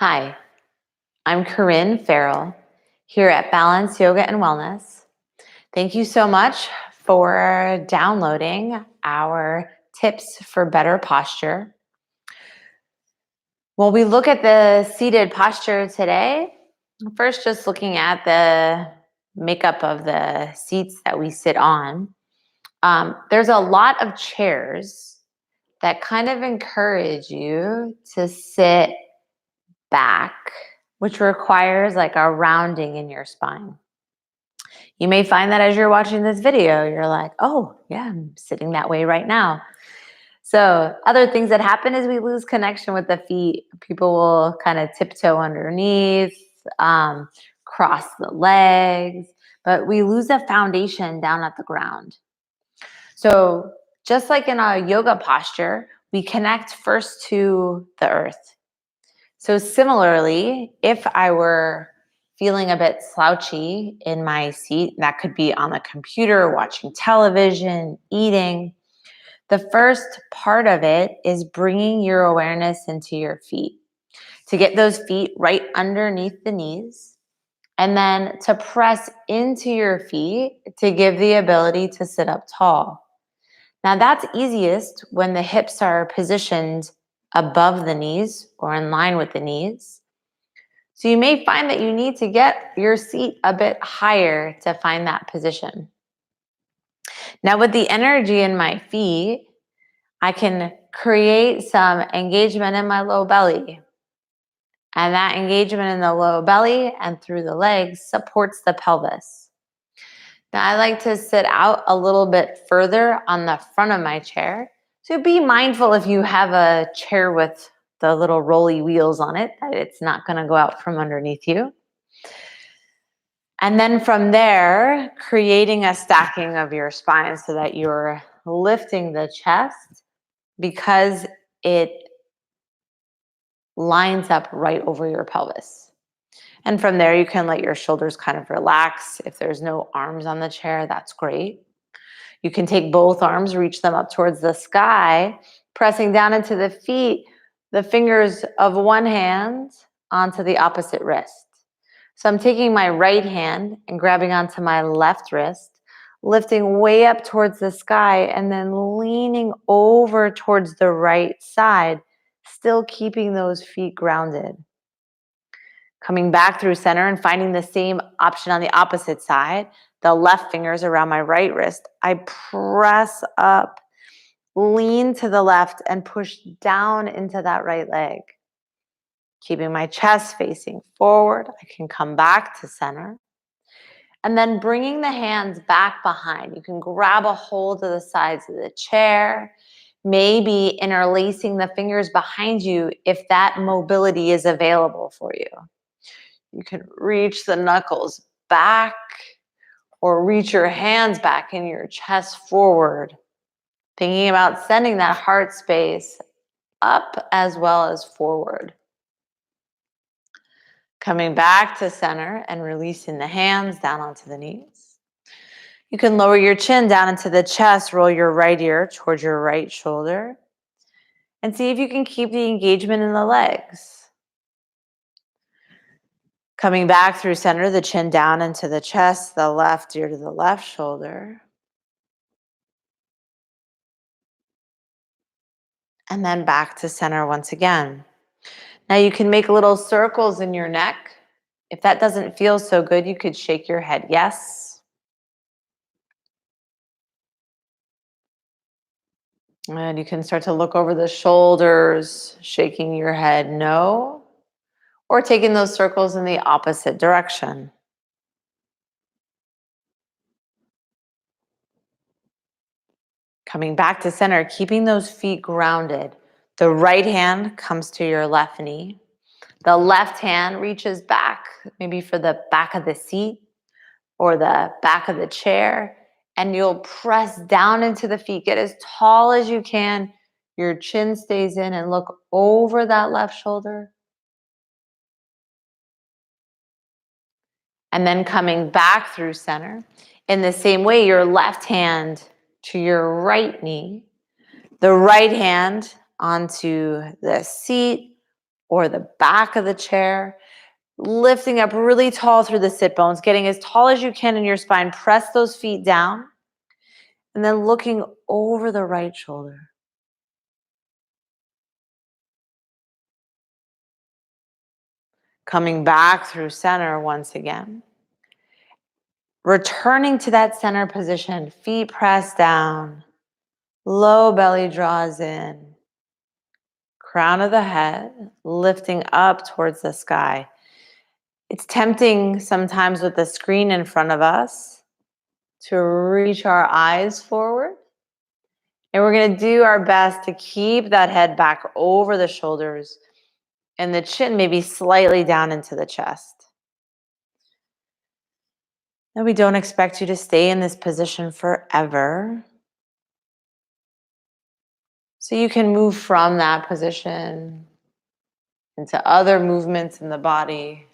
Hi, I'm Corinne Farrell here at Balance Yoga and Wellness. Thank you so much for downloading our tips for better posture. Well, we look at the seated posture today. First, just looking at the makeup of the seats that we sit on. There's a lot of chairs that kind of encourage you to sit back, which requires like a rounding in your spine. You may find that as you're watching this video, you're like, oh, yeah, I'm sitting that way right now. So, other things that happen is we lose connection with the feet. People will kind of tiptoe underneath, cross the legs, but we lose the foundation down at the ground. So, just like in a yoga posture, we connect first to the earth. So similarly, if I were feeling a bit slouchy in my seat, that could be on the computer, watching television, eating. The first part of it is bringing your awareness into your feet, to get those feet right underneath the knees, and then to press into your feet to give the ability to sit up tall. Now, that's easiest when the hips are positioned above the knees or in line with the knees. So you may find that you need to get your seat a bit higher to find that position. Now, with the energy in my feet, I can create some engagement in my low belly. And that engagement in the low belly and through the legs supports the pelvis. Now, I like to sit out a little bit further on the front of my chair. So be mindful if you have a chair with the little rolly wheels on it, that it's not going to go out from underneath you. And then from there, creating a stacking of your spine so that you're lifting the chest because it lines up right over your pelvis. And from there, you can let your shoulders kind of relax. If there's no arms on the chair, that's great. You can take both arms, reach them up towards the sky, pressing down into the feet, the fingers of one hand onto the opposite wrist. So I'm taking my right hand and grabbing onto my left wrist, lifting way up towards the sky, and then leaning over towards the right side, still keeping those feet grounded. Coming back through center and finding the same option on the opposite side, the left fingers around my right wrist. I press up, lean to the left, and push down into that right leg. Keeping my chest facing forward, I can come back to center. And then bringing the hands back behind. You can grab a hold of the sides of the chair, maybe interlacing the fingers behind you if that mobility is available for you. You can reach the knuckles back or reach your hands back and your chest forward. Thinking about sending that heart space up as well as forward. Coming back to center and releasing the hands down onto the knees. You can lower your chin down into the chest, roll your right ear towards your right shoulder, and see if you can keep the engagement in the legs. Coming back through center, the chin down into the chest, the left ear to the left shoulder. And then back to center once again. Now you can make little circles in your neck. If that doesn't feel so good, you could shake your head yes. And you can start to look over the shoulders, shaking your head no, or taking those circles in the opposite direction. Coming back to center, keeping those feet grounded. The right hand comes to your left knee. The left hand reaches back, maybe for the back of the seat or the back of the chair, and you'll press down into the feet. Get as tall as you can. Your chin stays in and look over that left shoulder. And then coming back through center. In the same way, your left hand to your right knee, the right hand onto the seat or the back of the chair. Lifting up really tall through the sit bones, getting as tall as you can in your spine. Press those feet down. And then looking over the right shoulder. Coming back through center once again. Returning to that center position, feet pressed down, low belly draws in, crown of the head, lifting up towards the sky. It's tempting sometimes with the screen in front of us to reach our eyes forward. And we're going to do our best to keep that head back over the shoulders and the chin maybe slightly down into the chest. And we don't expect you to stay in this position forever. So you can move from that position into other movements in the body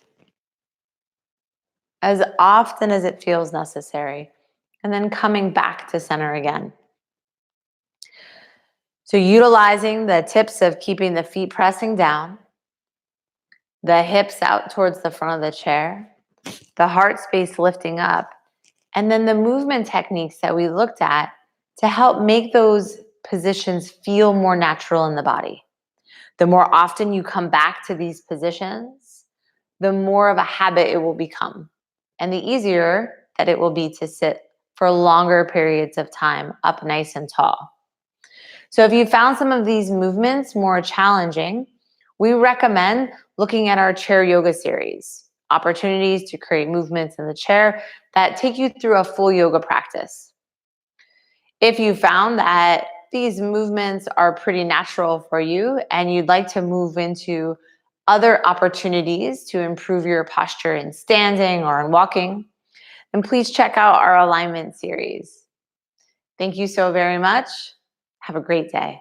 as often as it feels necessary, and then coming back to center again. So utilizing the tips of keeping the feet pressing down, the hips out towards the front of the chair, the heart space lifting up, and then the movement techniques that we looked at to help make those positions feel more natural in the body. The more often you come back to these positions, the more of a habit it will become, and the easier that it will be to sit for longer periods of time up nice and tall. So if you found some of these movements more challenging, we recommend looking at our chair yoga series, opportunities to create movements in the chair that take you through a full yoga practice. If you found that these movements are pretty natural for you and you'd like to move into other opportunities to improve your posture in standing or in walking, then please check out our alignment series. Thank you so very much. Have a great day.